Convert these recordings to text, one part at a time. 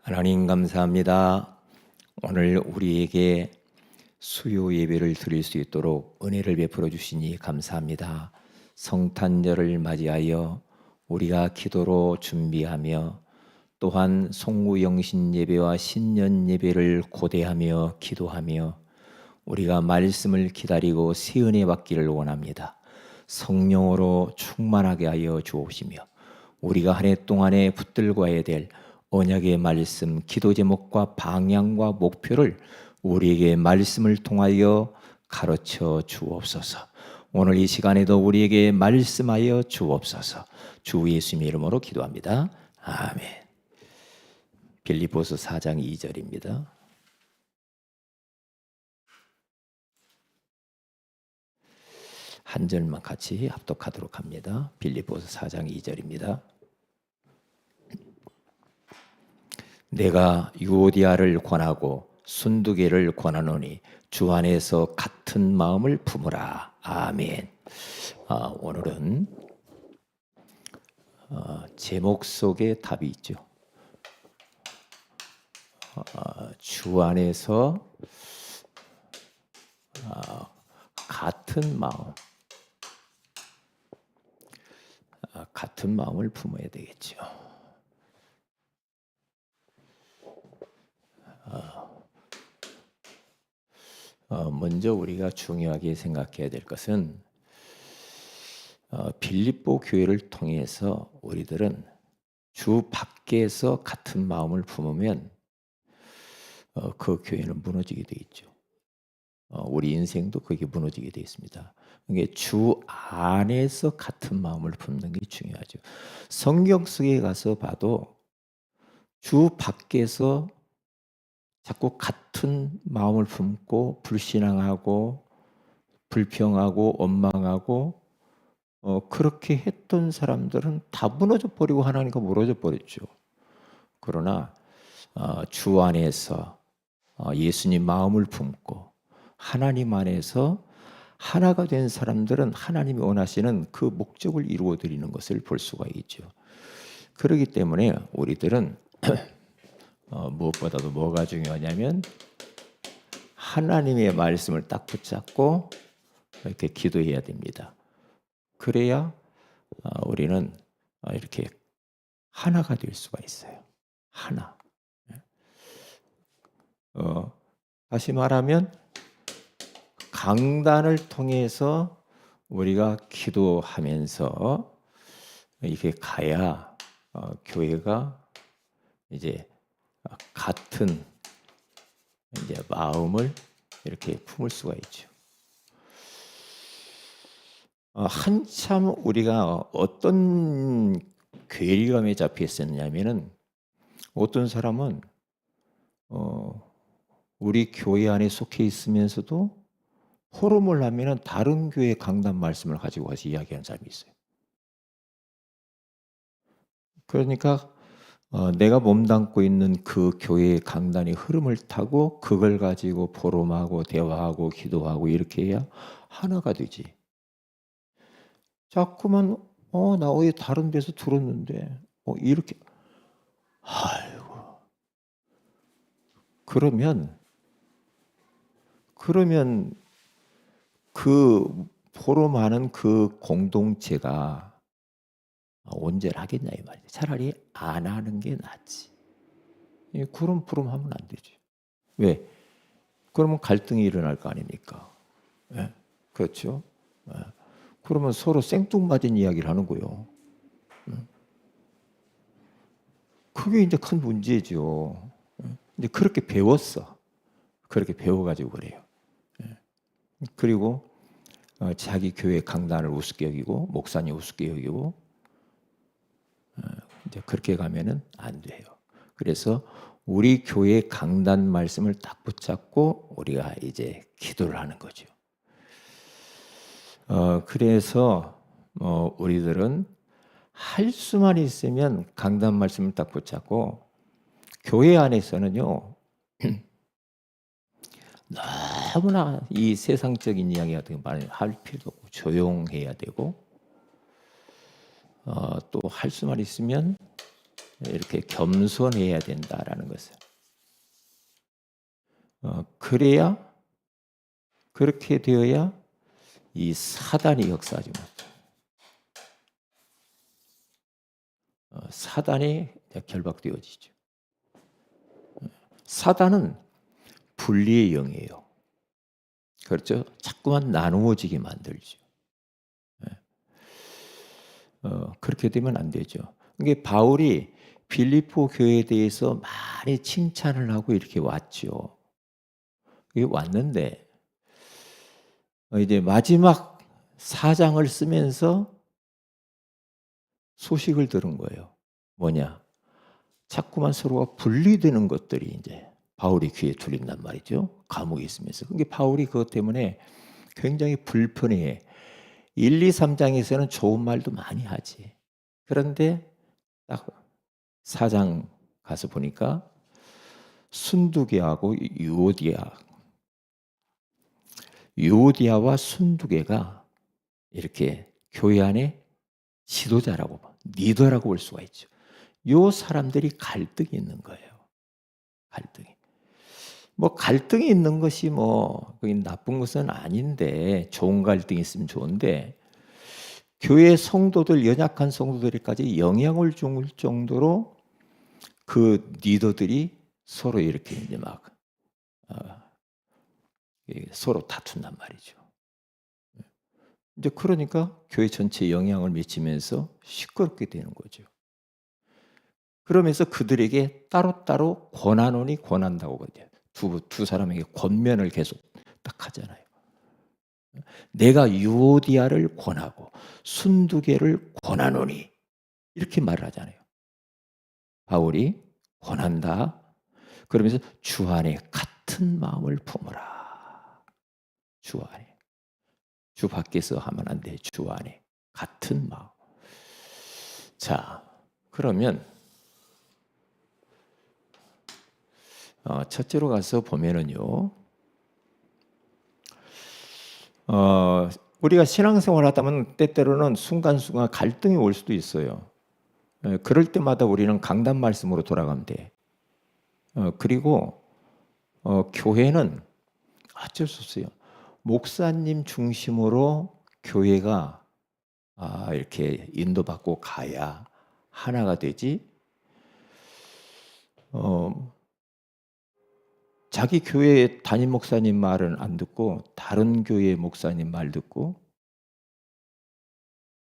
하나님 감사합니다. 오늘 우리에게 수요 예배를 드릴 수 있도록 은혜를 베풀어 주시니 감사합니다. 성탄절을 맞이하여 우리가 기도로 준비하며 또한 송구영신 예배와 신년 예배를 고대하며 기도하며 우리가 말씀을 기다리고 새 은혜 받기를 원합니다. 성령으로 충만하게 하여 주옵시며 우리가 한 해 동안에 붙들고야 될 언약의 말씀, 기도 제목과 방향과 목표를 우리에게 말씀을 통하여 가르쳐 주옵소서. 오늘 이 시간에도 우리에게 말씀하여 주옵소서. 주 예수님의 이름으로 기도합니다. 아멘. 빌립보서 4장 2절입니다. 한 절만 같이 합독하도록 합니다. 빌립보서 4장 2절입니다. 내가 유오디아를 권하고 순두계를 권하노니 주 안에서 같은 마음을 품으라. 아멘. 오늘은 제목 속에 답이 있죠. 주 안에서 같은 마음, 같은 마음을 품어야 되겠죠. 먼저 우리가 중요하게 생각해야 될 것은 빌립보 교회를 통해서 우리들은 주 밖에서 같은 마음을 품으면 그 교회는 무너지게 돼 있죠. 우리 인생도 그게 무너지게 돼 있습니다. 그러니까 주 안에서 같은 마음을 품는 게 중요하죠. 성경 속에 가서 봐도 주 밖에서 자꾸 같은 마음을 품고 불신앙하고 불평하고 원망하고 그렇게 했던 사람들은 다 무너져 버리고 하나님과 멀어져 버렸죠. 그러나 주 안에서 예수님 마음을 품고 하나님 안에서 하나가 된 사람들은 하나님이 원하시는 그 목적을 이루어 드리는 것을 볼 수가 있죠. 그렇기 때문에 우리들은 무엇보다도 뭐가 중요하냐면 하나님의 말씀을 딱 붙잡고 이렇게 기도해야 됩니다. 그래야 우리는 이렇게 하나가 될 수가 있어요. 하나. 다시 말하면 강단을 통해서 우리가 기도하면서 이렇게 가야 교회가 이제 같은 이제 마음을 이렇게 품을 수가 있죠. 한참 우리가 어떤 괴리감에 잡혀 있었냐면은 어떤 사람은 우리 교회 안에 속해 있으면서도 포럼을 하면은 다른 교회 강단 말씀을 가지고 와서 이야기하는 사람이 있어요. 그러니까 내가 몸담고 있는 그 교회의 강단의 흐름을 타고 그걸 가지고 포럼하고 대화하고 기도하고 이렇게 해야 하나가 되지. 자꾸만 나 어디 다른 데서 들었는데 이렇게 아이고 그러면 그 포럼하는 그 공동체가 온전하겠냐 이 말이에요. 차라리 안 하는 게 낫지. 그런 포럼 하면 안 되지. 왜? 그러면 갈등이 일어날 거 아닙니까? 네? 그렇죠? 네. 그러면 서로 생뚱맞은 이야기를 하는 거예요. 그게 이제 큰 문제죠. 근데 그렇게 배웠어. 그렇게 배워가지고 그래요. 그리고 자기 교회 강단을 우습게 여기고 목사님 우습게 여기고 이제 그렇게 가면은 안 돼요. 그래서 우리 교회 강단 말씀을 딱 붙잡고 우리가 이제 기도를 하는 거죠. 그래서 우리들은 할 수만 있으면 강단 말씀을 딱 붙잡고 교회 안에서는요 너무나 이 세상적인 이야기 같은 거 많이 할 필요도 없고 조용해야 되고 또 할 수만 있으면 이렇게 겸손해야 된다라는 것을. 그래야, 그렇게 되어야 이 사단이 역사하지 못해. 사단이 결박되어지죠. 사단은 분리의 영이에요. 그렇죠? 자꾸만 나누어지게 만들죠. 그렇게 되면 안 되죠. 이게 바울이 빌립보 교회에 대해서 많이 칭찬을 하고 이렇게 왔죠. 왔는데 이제 마지막 4장을 쓰면서 소식을 들은 거예요. 뭐냐? 자꾸만 서로가 분리되는 것들이 이제 바울이 귀에 들린단 말이죠. 감옥에 있으면서. 그게 바울이 그것 때문에 굉장히 불편해. 1, 2, 3장에서는 좋은 말도 많이 하지. 그런데 딱 4장 가서 보니까 순두개하고 유오디아와 순두개가 이렇게 교회 안에 지도자라고 리더라고 볼 수가 있죠. 요 사람들이 갈등이 있는 거예요. 갈등이. 뭐 갈등이 있는 것이 뭐 나쁜 것은 아닌데, 좋은 갈등이 있으면 좋은데, 교회 성도들, 연약한 성도들까지 영향을 줄 정도로 그 리더들이 서로 이렇게 이제 막 서로 다툰단 말이죠. 이제 그러니까 교회 전체에 영향을 미치면서 시끄럽게 되는 거죠. 그러면서 그들에게 따로따로 권한원이 권한다고 그래요. 두 사람에게 권면을 계속 딱 하잖아요. 내가 유오디아를 권하고 순두개를 권하노니, 이렇게 말을 하잖아요. 바울이 권한다. 그러면서 주 안에 같은 마음을 품으라. 주 안에. 주 밖에서 하면 안 돼. 주 안에 같은 마음. 자, 그러면 첫째로 가서 보면은요. 우리가 신앙생활 하다 보면 때때로는 순간순간 갈등이 올 수도 있어요. 그럴 때마다 우리는 강단 말씀으로 돌아가면 돼. 그리고 교회는 어쩔 수 없어요. 목사님 중심으로 교회가 이렇게 인도받고 가야 하나가 되지. 자기 교회 담임 목사님 말은 안 듣고 다른 교회 목사님 말 듣고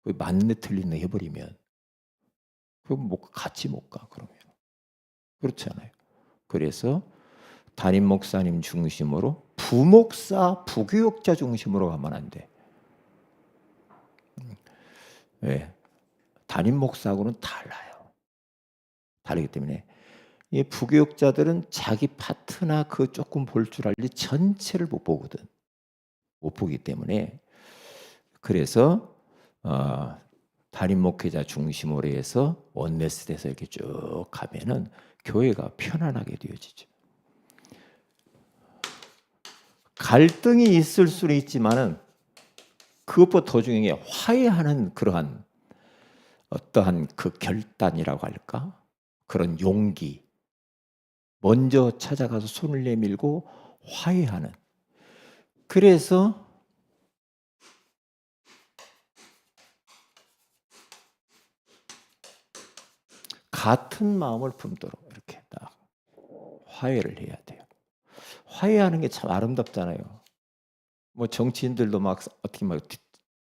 맞네 틀리네 해버리면 그럼 같이 못 가. 그러면 그렇지 않아요. 그래서 담임 목사님 중심으로, 부목사, 부교육자 중심으로 가면 안 돼. 네. 담임 목사하고는 달라요. 다르기 때문에 이 부교육자들은 자기 파트나 그 조금 볼 줄 알지 전체를 못 보거든. 못 보기 때문에, 그래서 담임 목회자 중심으로 해서 원내스에서 이렇게 쭉 가면은 교회가 편안하게 되어지죠. 갈등이 있을 수는 있지만은 그것보다 더 중요한 게 화해하는 그러한 어떠한 그 결단이라고 할까? 그런 용기. 먼저 찾아가서 손을 내밀고 화해하는. 그래서 같은 마음을 품도록 이렇게 딱 화해를 해야 돼요. 화해하는 게 참 아름답잖아요. 뭐 정치인들도 막 어떻게 막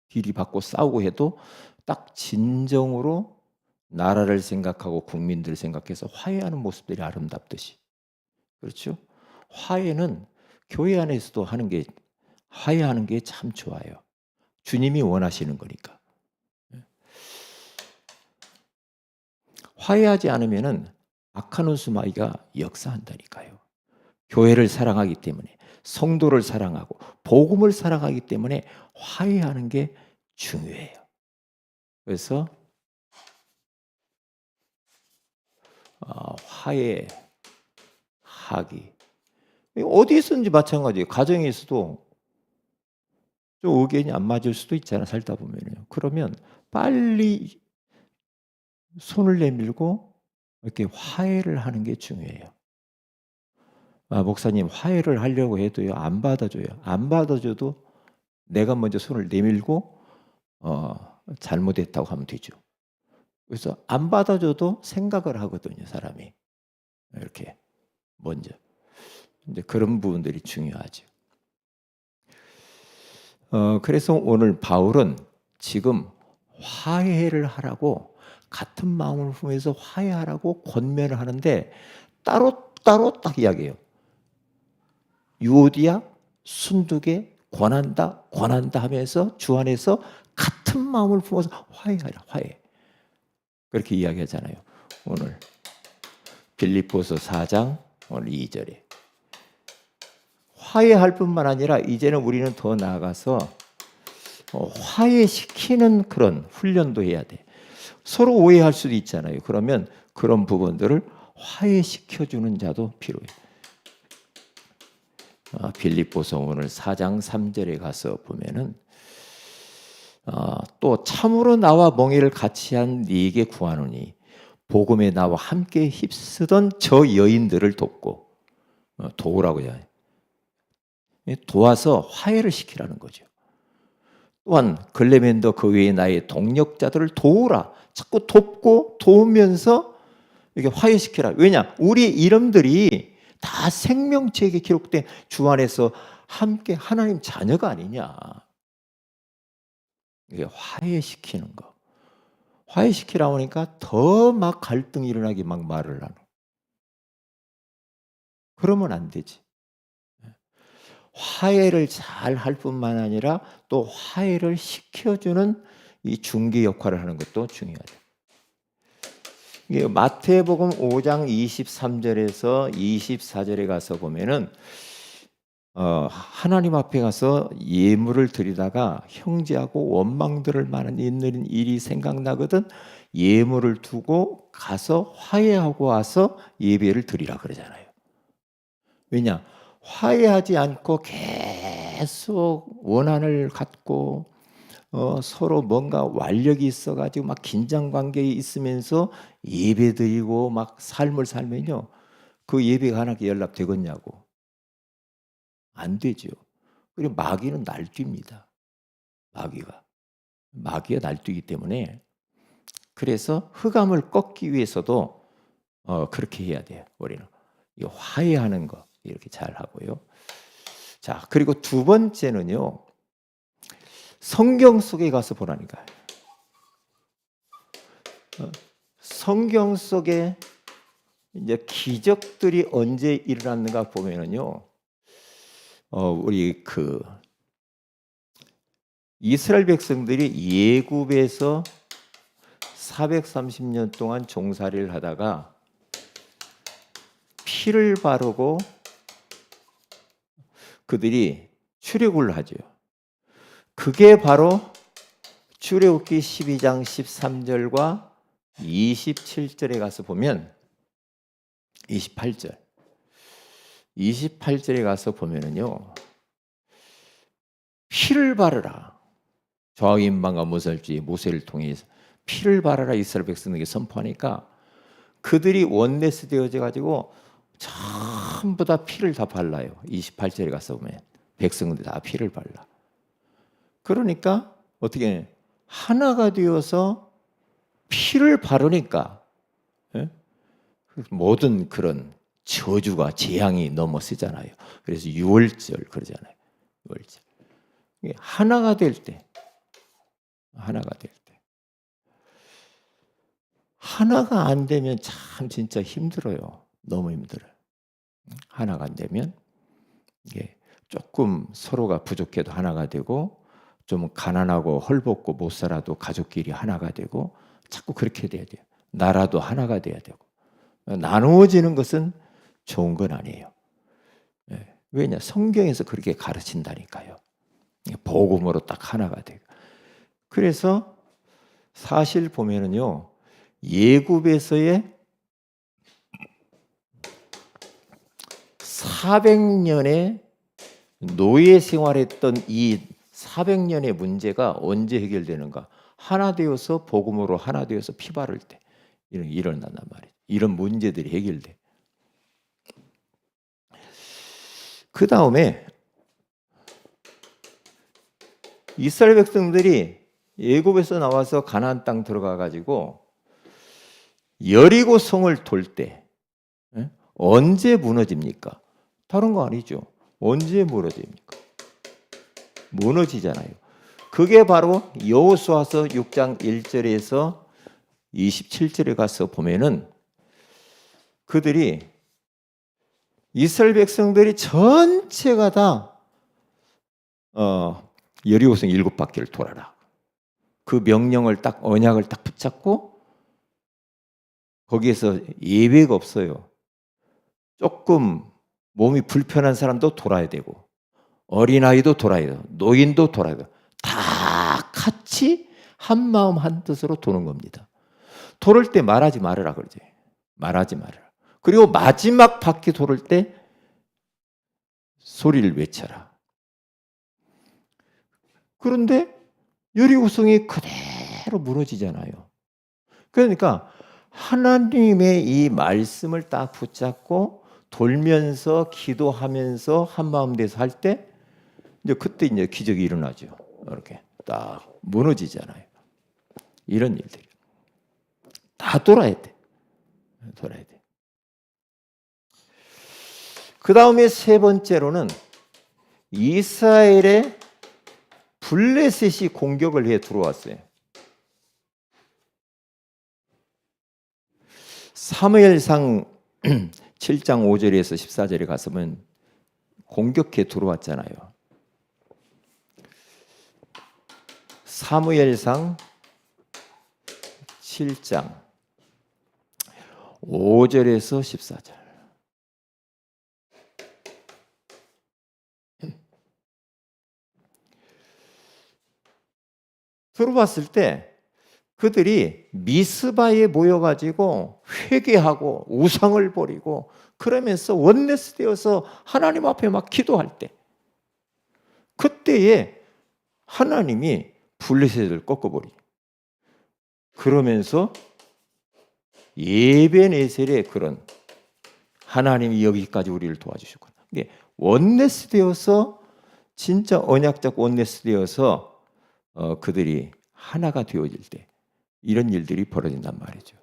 뒤리 받고 싸우고 해도 딱 진정으로 나라를 생각하고 국민들을 생각해서 화해하는 모습들이 아름답듯이. 그렇죠? 화해는 교회 안에서도 하는 게, 화해하는 게 참 좋아요. 주님이 원하시는 거니까. 화해하지 않으면은 아카노스마이가 역사한다니까요. 교회를 사랑하기 때문에, 성도를 사랑하고 복음을 사랑하기 때문에 화해하는 게 중요해요. 그래서 화해하기, 어디 있든지 마찬가지예요. 가정에 있어도 좀 의견이 안 맞을 수도 있잖아, 살다 보면요. 그러면 빨리 손을 내밀고 이렇게 화해를 하는 게 중요해요. 목사님 화해를 하려고 해도요 안 받아줘요. 안 받아줘도 내가 먼저 손을 내밀고 잘못했다고 하면 되죠. 그래서 안 받아줘도 생각을 하거든요, 사람이. 이렇게 먼저. 이제 그런 부분들이 중요하죠. 그래서 오늘 바울은 지금 화해를 하라고, 같은 마음을 품어서 화해하라고 권면을 하는데 따로 딱 이야기해요. 유오디아, 순두개 권한다 하면서 주 안에서 같은 마음을 품어서 화해하라, 화해. 그렇게 이야기하잖아요. 오늘 빌립보서 4장 오늘 2절에 화해할 뿐만 아니라 이제는 우리는 더 나아가서 화해시키는 그런 훈련도 해야 돼. 서로 오해할 수도 있잖아요. 그러면 그런 부분들을 화해시켜주는 자도 필요해. 빌립보서 오늘 4장 3절에 가서 보면은 또 참으로 나와 멍에를 같이 한 네게 구하노니 복음에 나와 함께 힘쓰던 저 여인들을 돕고, 도우라고 해요. 도와서 화해를 시키라는 거죠. 또한 글레멘더 그 외에 나의 동력자들을 도우라. 자꾸 돕고 도우면서 이렇게 화해시키라. 왜냐? 우리 이름들이 다 생명책에 기록된 주 안에서 함께 하나님 자녀가 아니냐. 이게 화해시키는 거. 화해시키라 하니까 더 막 갈등이 일어나게 막 말을 하는. 그러면 안 되지. 화해를 잘 할 뿐만 아니라 또 화해를 시켜주는 이 중개 역할을 하는 것도 중요하다. 이게 마태복음 5장 23절에서 24절에 가서 보면은 하나님 앞에 가서 예물을 드리다가 형제하고 원망들을 많이 있는 일이 생각나거든 예물을 두고 가서 화해하고 와서 예배를 드리라 그러잖아요. 왜냐? 화해하지 않고 계속 원한을 갖고 서로 뭔가 완력이 있어가지고 막 긴장관계에 있으면서 예배드리고 막 삶을 살면요 그 예배가 하나님께 연락되겠냐고. 안 되죠. 그리고 마귀는 날뜁니다. 마귀가 날뛰기 때문에 그래서 흑암을 꺾기 위해서도 그렇게 해야 돼요. 우리는 화해하는 거 이렇게 잘 하고요. 자, 그리고 두 번째는요. 성경 속에 가서 보라니까요. 성경 속에 이제 기적들이 언제 일어났는가 보면은요. 우리 그 이스라엘 백성들이 예굽에서 430년 동안 종살이를 하다가 피를 바르고 그들이 출애굽을 하죠. 그게 바로 출애굽기 12장 13절과 27절에 가서 보면 28절에 가서 보면은요. 피를 바르라. 좌우인방과 모설지 모세를 통해서 피를 바르라 이스라엘 백성에게 선포하니까 그들이 원내스 되어져 가지고 전부 다 피를 다 발라요. 28절에 가서 보면 백성들 다 피를 발라. 그러니까 어떻게 하나가 되어서 피를 바르니까 모든 그런 저주가 재앙이 넘어서잖아요. 그래서 유월절 그러잖아요. 유월절. 하나가 될 때 하나가 안 되면 참 진짜 힘들어요. 너무 힘들어요. 하나가 안 되면 이게 조금 서로가 부족해도 하나가 되고 좀 가난하고 헐벗고 못 살아도 가족끼리 하나가 되고 자꾸 그렇게 돼야 돼요. 나라도 하나가 돼야 되고 나누어지는 것은 좋은 건 아니에요. 왜냐? 성경에서 그렇게 가르친다니까요. 복음으로 딱 하나가 되고. 그래서 사실 보면은요. 예굽에서의 400년의 노예 생활했던 이 400년의 문제가 언제 해결되는가? 하나 되어서 복음으로 하나 되어서 피 바를 때 일어난단 말이에요. 이런 문제들이 해결돼. 그 다음에 이스라엘 백성들이 애굽에서 나와서 가나안 땅 들어가 가지고 여리고 성을 돌 때 언제 무너집니까? 다른 거 아니죠. 언제 무너집니까? 무너지잖아요. 그게 바로 여호수아서 6장 1절에서 27절에 가서 보면은 그들이 이스라엘 백성들이 전체가 다 여리고성 7바퀴를 돌아라. 그 명령을 딱 언약을 딱 붙잡고 거기에서 예배가 없어요. 조금 몸이 불편한 사람도 돌아야 되고 어린아이도 돌아야 되고 노인도 돌아야 되고 다 같이 한 마음 한 뜻으로 도는 겁니다. 돌을 때 말하지 말으라 그러지. 말하지 말으라. 그리고 마지막 바퀴 돌을 때 소리를 외쳐라. 그런데 여리고성이 그대로 무너지잖아요. 그러니까 하나님의 이 말씀을 딱 붙잡고 돌면서 기도하면서 한 마음 돼서 할 때 이제 그때 이제 기적이 일어나죠. 이렇게 딱 무너지잖아요. 이런 일들이 다 돌아야 돼. 돌아야 돼. 그 다음에 세 번째로는 이스라엘의 블레셋이 공격을 해 들어왔어요. 사무엘상 7장 5절에서 14절에 갔으면 공격해 들어왔잖아요. 사무엘상 7장 5절에서 14절. 들어봤을 때 그들이 미스바에 모여가지고 회개하고 우상을 버리고 그러면서 원내스 되어서 하나님 앞에 막 기도할 때 그때에 하나님이 블레셋을 꺾어버리. 그러면서 에벤에셀의 그런 하나님이 여기까지 우리를 도와주셨구나. 이게 원내스 되어서 진짜 언약적 원내스 되어서 그들이 하나가 되어질 때 이런 일들이 벌어진단 말이죠.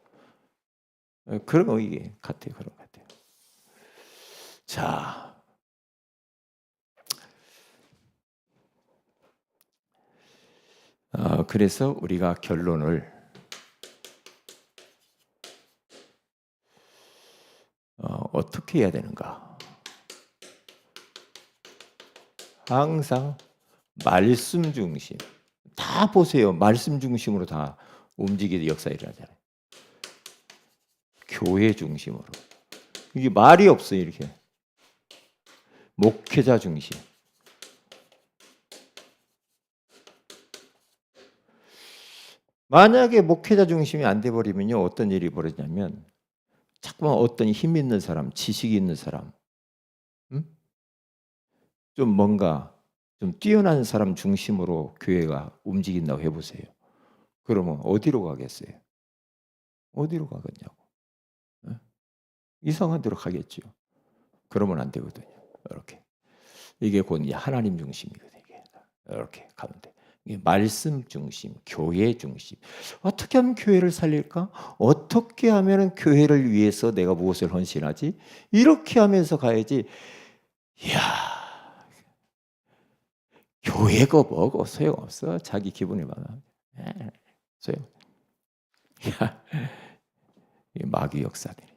그런 거 이게 같아요. 그런 것 같아요. 자, 그래서 우리가 결론을 어떻게 해야 되는가? 항상 말씀 중심. 다 보세요. 말씀 중심으로 다 움직이는 역사 일어나잖아요. 교회 중심으로. 이게 말이 없어요. 이렇게. 목회자 중심. 만약에 목회자 중심이 안 돼버리면요. 어떤 일이 벌어지냐면 자꾸만 어떤 힘 있는 사람, 지식이 있는 사람, 좀 뭔가 좀 뛰어난 사람 중심으로 교회가 움직인다고 해보세요. 그러면 어디로 가겠어요? 어디로 가겠냐고. 이상한 데로 가겠죠. 그러면 안 되거든요. 이렇게. 이게 곧 하나님 중심이거든요. 이렇게 가면 돼. 이게 말씀 중심, 교회 중심. 어떻게 하면 교회를 살릴까? 어떻게 하면 교회를 위해서 내가 무엇을 헌신하지? 이렇게 하면서 가야지. 이야, 교회가 뭐고 소용없어. 자기 기분이 많아. 소용. 야, 이 마귀 역사들이.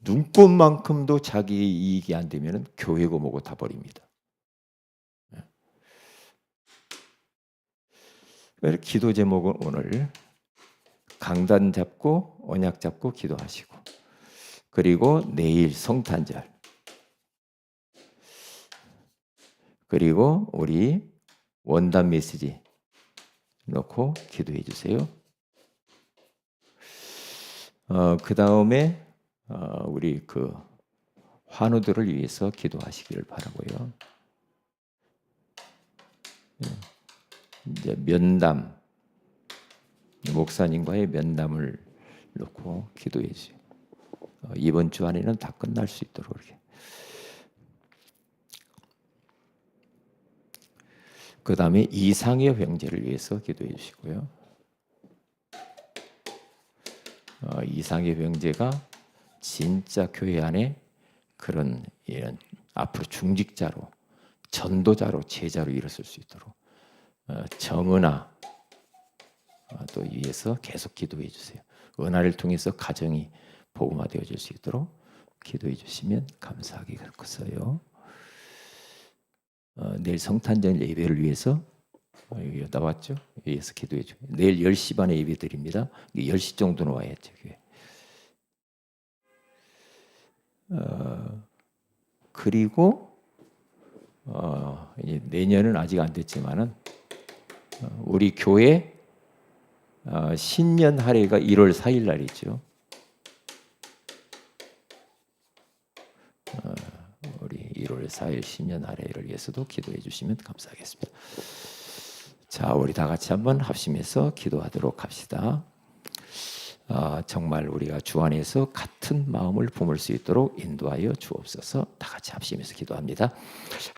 눈꽃만큼도 자기 이익이 안 되면 교회고 뭐고 다 버립니다. 기도 제목은 오늘 강단 잡고 언약 잡고 기도하시고 그리고 내일 성탄절 그리고 우리 원단 메시지 넣고 기도해 주세요. 그 다음에 우리 그 환우들을 위해서 기도하시기를 바라고요. 이제 면담 목사님과의 면담을 놓고 기도해 주세요. 이번 주 안에는 다 끝날 수 있도록 이렇게. 그 다음에 이상의 형제를 위해서 기도해 주시고요. 이상의 형제가 진짜 교회 안에 그런 이런 앞으로 중직자로, 전도자로, 제자로 일어설 수 있도록 정은아 또 위해서 계속 기도해 주세요. 은하를 통해서 가정이 복음화되어질 수 있도록 기도해 주시면 감사하겠어요. 내일 성탄절 예배를 위해서 여기 나왔죠? 위해서 기도해 줘. 내일 10시 반에 예배 드립니다. 10시 정도는 와야죠. 그리고 이제 내년은 아직 안 됐지만은 우리 교회 신년 할애가 1월 4일 날이죠. 우리 1월 4일 신년 할애를 위해서도 기도해 주시면 감사하겠습니다. 자, 우리 다 같이 한번 합심해서 기도하도록 합시다. 정말 우리가 주 안에서 같은 마음을 품을 수 있도록 인도하여 주옵소서. 다 같이 합심해서 기도합니다.